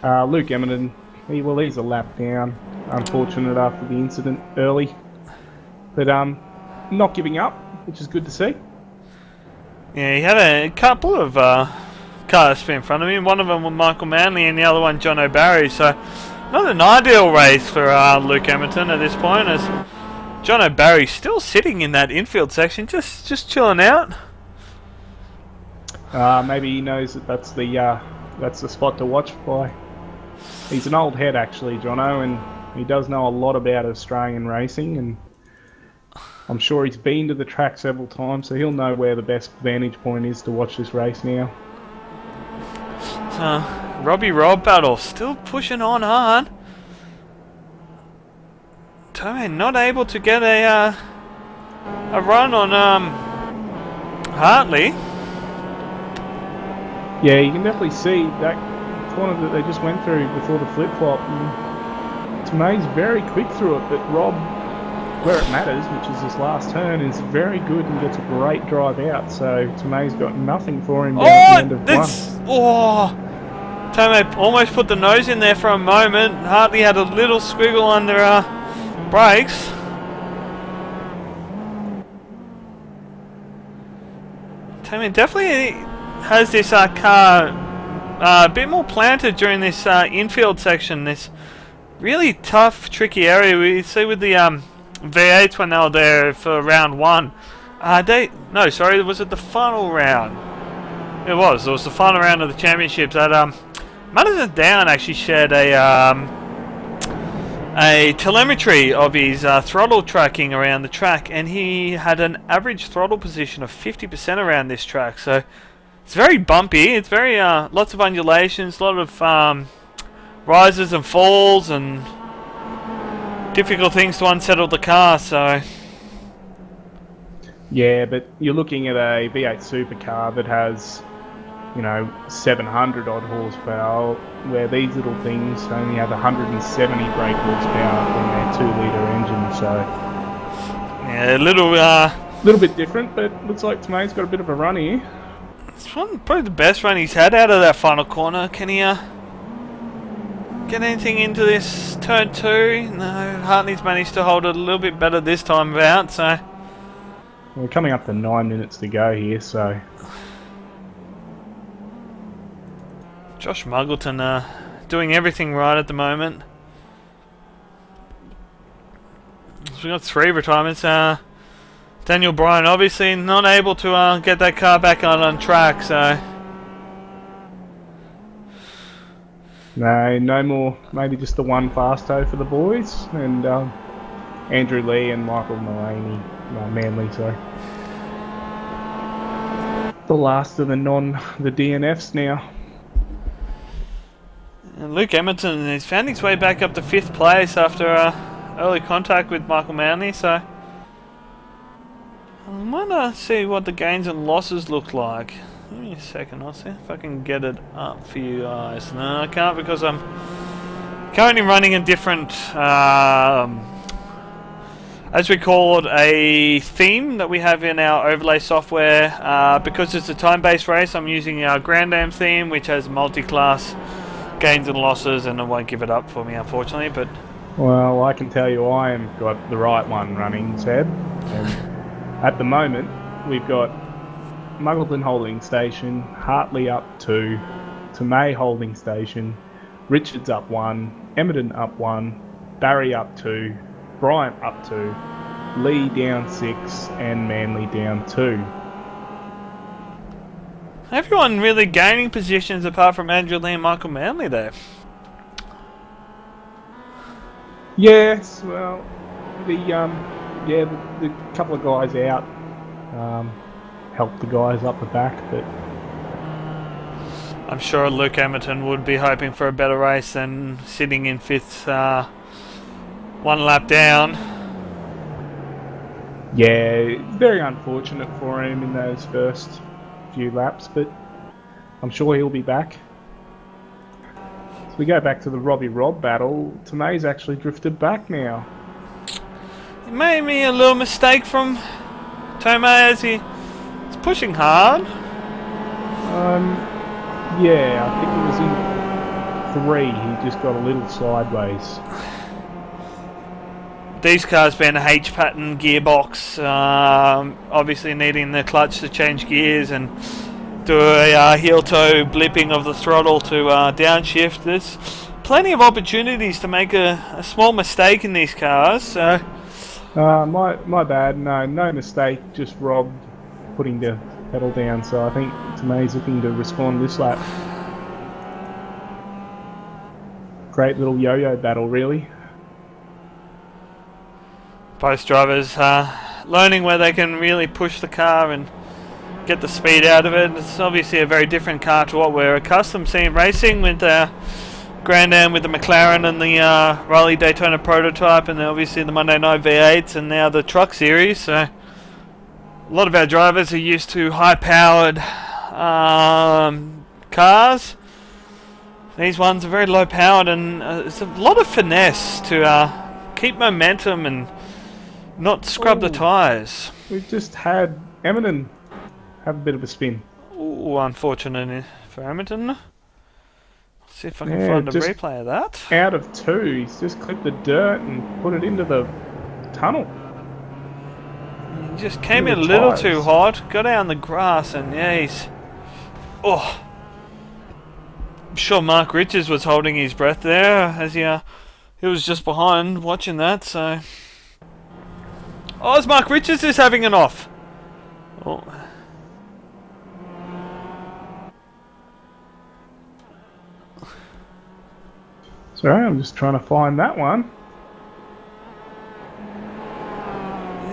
Luke Emmerton, he's a lap down. Unfortunate after the incident early, but not giving up, which is good to see. Yeah, he had a couple of cars in front of him. One of them was Michael Manley and the other one John O'Barry. So not an ideal race for Luke Emmerton at this point, as John O'Barry still sitting in that infield section, just chilling out. Maybe he knows that's the spot to watch by. He's an old head actually, Jono, and he does know a lot about Australian racing, and I'm sure he's been to the track several times, so he'll know where the best vantage point is to watch this race now. Robbie Rob battle still pushing on hard. Tomei not able to get a run on Hartley. Yeah, you can definitely see that corner that they just went through before the flip-flop. Tomei's very quick through it, but Rob, where it matters, which is this last turn, is very good and gets a great drive out. So Tomei's got nothing for him down at the end of one. Tomei almost put the nose in there for a moment. Hartley had a little squiggle under brakes. Tomei definitely has this car a bit more planted during this infield section. This really tough, tricky area we see with the V8s when they were there for round one. Was it the final round? It was the final round of the championships. That Madison Down actually shared a a telemetry of his throttle tracking around the track, and he had an average throttle position of 50% around this track. So it's very bumpy. It's very lots of undulations, a lot of rises and falls, and difficult things to unsettle the car. So Yeah, but you're looking at a V8 supercar that has, 700 odd horsepower, where these little things only have 170 brake horsepower in their 2-litre engine. So yeah, a little. little bit different, but looks like Tomei's got a bit of a run here. It's probably the best run he's had out of that final corner. Can he get anything into this turn 2? No, Hartley's managed to hold it a little bit better this time about. So We're coming up to 9 minutes to go here, so Josh Muggleton doing everything right at the moment. So we've got 3 retirements. Daniel Bryan obviously not able to get that car back on track, so no more. Maybe just the one Fasto for the boys, and Andrew Lee and Michael Manley, sorry. The last of the DNFs now. And Luke Emerton has found his way back up to 5th place after early contact with Michael Manley, so I might see what the gains and losses look like. Give me a second, I'll see if I can get it up for you guys. No, I can't because I'm currently running a different, as we call it, a theme that we have in our overlay software. Because it's a time-based race, I'm using our Grand Am theme, which has multi-class gains and losses, and it won't give it up for me, unfortunately. But Well, I can tell you I have got the right one running, Seb. And at the moment, we've got Muggleton holding station, Hartley up 2, Tomei holding station, Richards up 1, Emerton up 1, Barry up 2, Bryant up 2, Lee down 6, and Manley down 2. everyone really gaining positions apart from Andrew Lee and Michael Manley there. Yes, well, the couple of guys out helped the guys up the back, but I'm sure Luke Emerton would be hoping for a better race than sitting in 5th, 1 lap down. yeah, very unfortunate for him in those first few laps, but I'm sure he'll be back. So we go back to the Robbie Rob battle. Tomei's actually drifted back now. It made me a little mistake from Tomei as he's pushing hard. Yeah, I think it was in 3. He just got a little sideways. These cars being a H pattern gearbox, obviously needing the clutch to change gears and do a heel toe blipping of the throttle to downshift. There's plenty of opportunities to make a small mistake in these cars. So My bad. No mistake. Just Rob putting the pedal down. So I think Tomei's looking to respond this lap. Great little yo-yo battle, really. both drivers learning where they can really push the car and get the speed out of it. It's obviously a very different car to what we're accustomed seeing racing with Grand Am, with the McLaren and the Raleigh Daytona prototype, and then obviously the Monday Night V8s and now the Truck Series. So a lot of our drivers are used to high-powered cars. These ones are very low-powered, and it's a lot of finesse to keep momentum and not scrub the tyres. We've just had Emerton have a bit of a spin. Ooh, unfortunate for Hamilton. See if I can Yeah, find a just replay of that. Out of 2, he's just clipped the dirt and put it into the tunnel. He just came in a Little little tyres. too hot, got out on the grass, and yeah, he's... Oh! I'm sure Mark Richards was holding his breath there as he was just behind watching that, so... Oh, it's Mark Richards is having an off! Oh. Sorry, I'm just trying to find that one.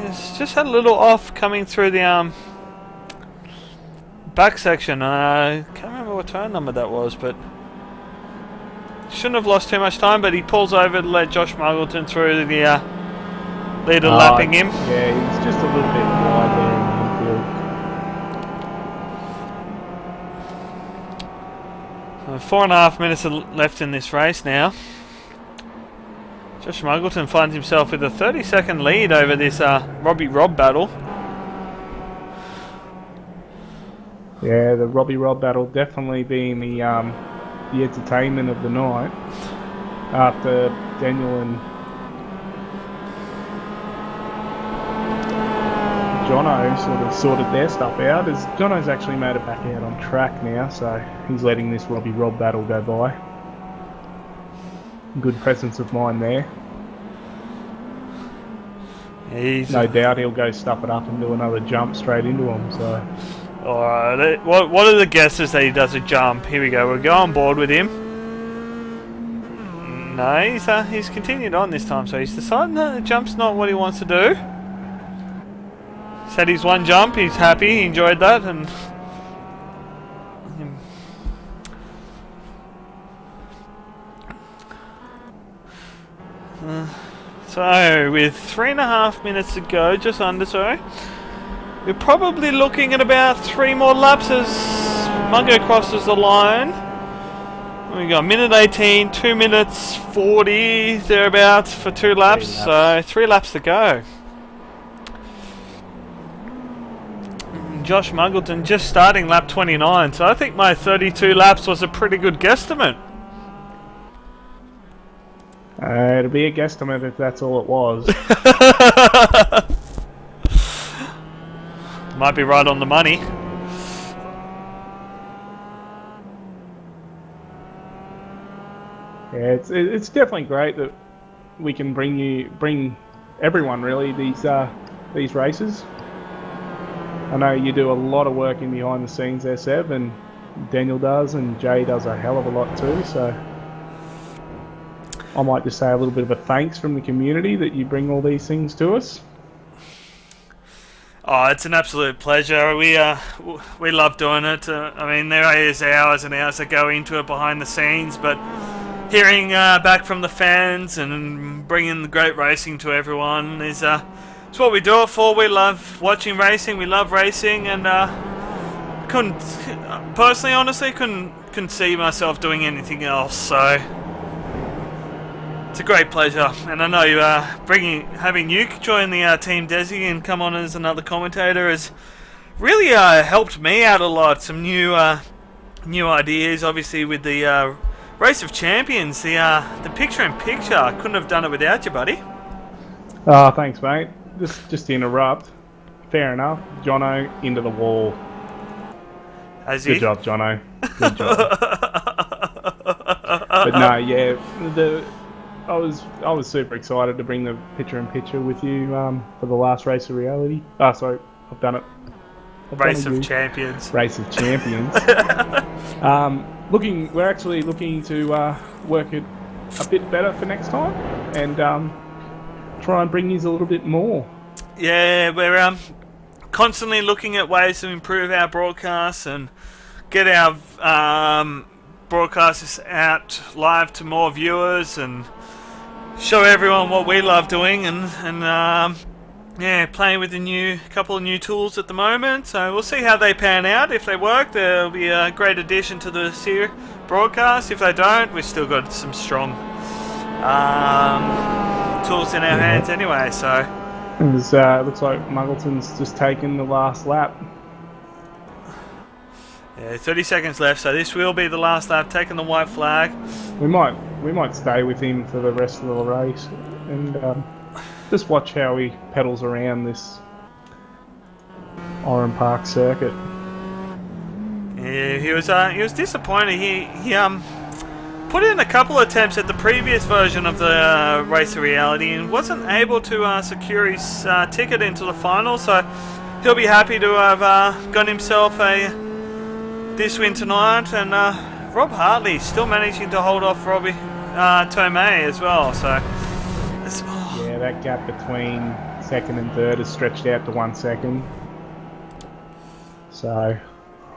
He's just had a little off coming through the back section. I can't remember what turn number that was, but shouldn't have lost too much time. But he pulls over to let Josh Muggleton through the leader lapping him. Yeah, he's just a little bit wide there in the infield. 4.5 minutes left in this race now. Josh Muggleton finds himself with a 30-second lead over this Robbie Robb battle. Yeah, the Robbie Robb battle definitely being the entertainment of the night after Daniel and Jono sort of sorted their stuff out. As Jono's actually made it back out on track now, so he's letting this Robbie Robb battle go by. Good presence of mind there. No doubt he'll go stuff it up and do another jump straight into him. So, alright, what are the guesses that he does a jump? Here we go. We'll go on board with him. No, he's continued on this time, so he's decided that the jump's not what he wants to do. Said he's one jump, he's happy, he enjoyed that, and so with 3.5 minutes to go, just under so, we're probably looking at about 3 more laps as Muggo crosses the line. We got 1:18, 2 minutes 40 thereabouts for 2 laps, so 3 laps to go. Josh Muggleton just starting lap 29, so I think my 32 laps was a pretty good guesstimate. It'll be a guesstimate if that's all it was. Might be right on the money. Yeah, it's definitely great that we can bring everyone really these races. I know you do a lot of work in behind the scenes there, Seb, and Daniel does, and Jay does a hell of a lot too, so I might just say a little bit of a thanks from the community that you bring all these things to us. Oh, it's an absolute pleasure. We love doing it. I mean, there is hours and hours that go into it behind the scenes, but hearing back from the fans and bringing the great racing to everyone is it's what we do it for. We love watching racing. We love racing, and couldn't personally, honestly, couldn't see myself doing anything else. So it's a great pleasure, and I know you having you join the Team Desi and come on as another commentator has really helped me out a lot. Some new ideas, obviously, with the Race of Champions, the picture-in-picture. I couldn't have done it without you, buddy. Oh, thanks, mate. Just to interrupt. Fair enough. Jono into the wall. Has he? Good job, Jono. Good job. But no, yeah, I was super excited to bring the picture-in-picture with you for the last Race of Reality. Oh, sorry, I've done it. Race of Champions. Race of Champions. We're actually looking to work it a bit better for next time, and try and bring you a little bit more. Yeah, we're constantly looking at ways to improve our broadcasts and get our broadcasts out live to more viewers and show everyone what we love doing, and yeah, playing with the couple of new tools at the moment. So we'll see how they pan out. If they work, they'll be a great addition to the broadcast. If they don't, we've still got some strong tools in our hands anyway. So it looks like Muggleton's just taken the last lap. Yeah, 30 seconds left, so this will be the last lap, taking the white flag. We might stay with him for the rest of the race and just watch how he pedals around this Oran Park circuit. Yeah, he was disappointed. He put in a couple of attempts at the previous version of the Race of Reality and wasn't able to secure his ticket into the final. So he'll be happy to have got himself this win tonight. And Rob Hartley still managing to hold off Robbie Tomei as well. So yeah, that gap between second and third has stretched out to 1 second. So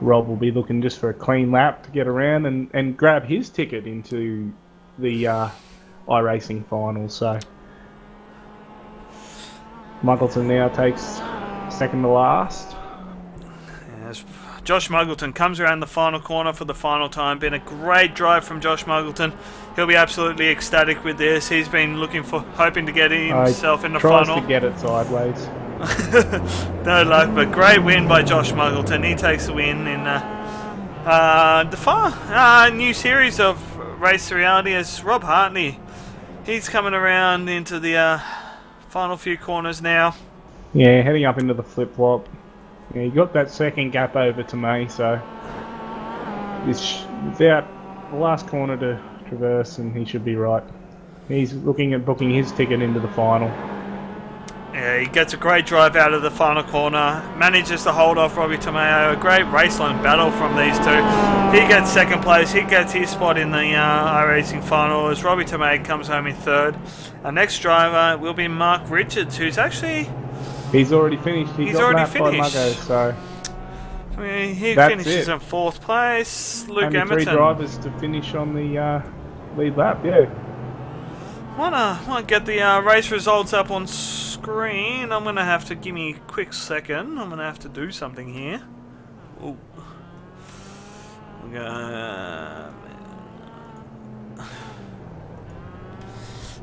Rob will be looking just for a clean lap to get around and grab his ticket into the iRacing final. So Muggleton now takes second to last. Yes. Josh Muggleton comes around the final corner for the final time. Been a great drive from Josh Muggleton. He'll be absolutely ecstatic with this. He's been hoping to get himself in the final. Tries to get it sideways. No luck, but great win by Josh Muggleton. He takes the win in the new series of Race to Reality as Rob Hartley. He's coming around into the final few corners now. Yeah, heading up into the flip-flop. Yeah, he got that second gap over to me, so without the last corner to traverse, and he should be right. He's looking at booking his ticket into the final. Yeah, he gets a great drive out of the final corner, manages to hold off Robbie Tomeo. A great raceline battle from these two. He gets second place, he gets his spot in the iRacing final as Robbie Tomeo comes home in third. Our next driver will be Mark Richards, who's actually... He's already finished. He's got already lapped by finished. Muggo, so... He That's finishes it. in fourth place. Luke only Emerton. 3 drivers to finish on the lead lap, yeah. Might get the race results up on screen. I'm gonna have to give me a quick second. I'm gonna have to do something here. Ooh. Alright.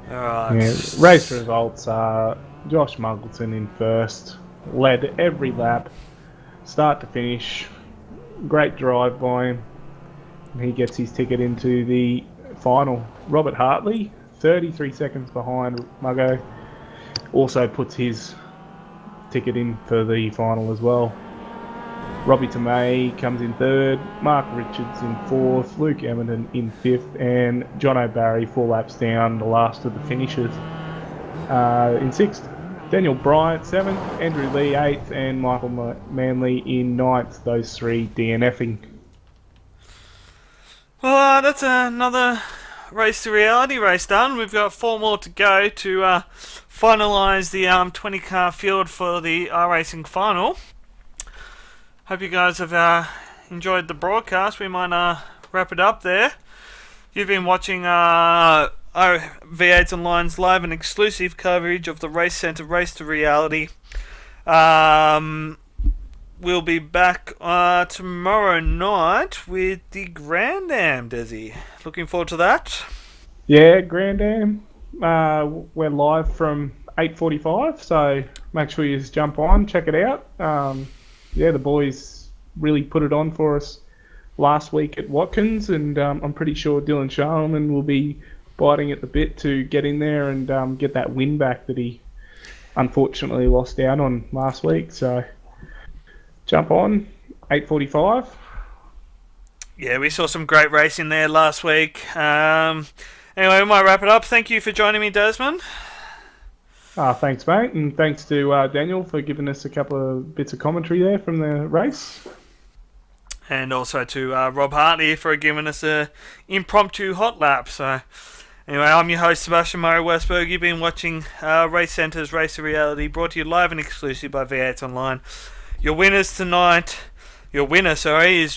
Yeah, race results are Josh Muggleton in first, led every lap, start to finish. Great drive by him. He gets his ticket into the final. Robert Hartley, 33 seconds behind Muggo, also puts his ticket in for the final as well. Robbie Tomei comes in third, Mark Richards in fourth, Luke Emerton in fifth, and John O'Barry 4 laps down, the last of the finishers, in sixth. Daniel Bryant 7th, Andrew Lee 8th, and Michael Manley in 9th, those 3 DNFing. Well, that's another Race to Reality race done. We've got 4 more to go to finalise the 20 car field for the iRacing final. Hope you guys have enjoyed the broadcast. We might wrap it up there. You've been watching V8 Online's live and exclusive coverage of the Race Centre Race to Reality. We'll be back tomorrow night with the Grand Am, Desi. Looking forward to that. Yeah, Grand Am. We're live from 8:45, so make sure you just jump on, check it out. Yeah, the boys really put it on for us last week at Watkins, and I'm pretty sure Dylan Sharman will be biting at the bit to get in there and get that win back that he unfortunately lost out on last week. So jump on, 8:45. Yeah, we saw some great racing there last week. Anyway, we might wrap it up. Thank you for joining me, Desmond. Thanks, mate, and thanks to Daniel for giving us a couple of bits of commentary there from the race. And also to Rob Hartley for giving us a impromptu hot lap. So, anyway, I'm your host, Sebastian Murray Westberg. You've been watching Race Centre's Race to Reality, brought to you live and exclusive by V8 Online. Your winner, is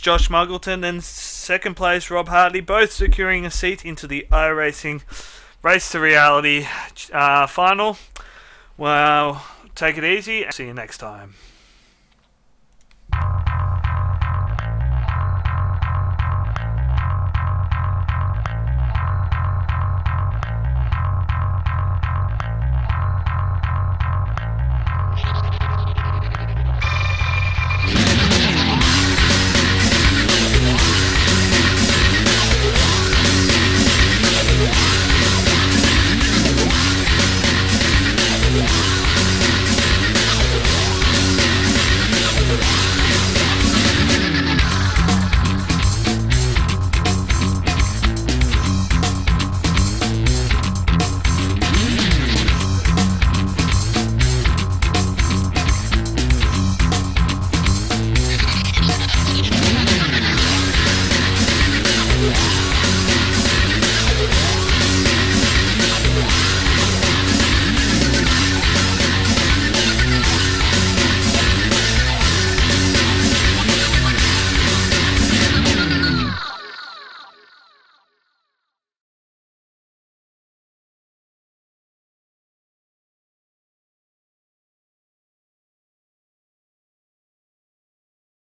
Josh Muggleton, and second place, Rob Hartley, both securing a seat into the iRacing Race to Reality final. Well, take it easy. See you next time.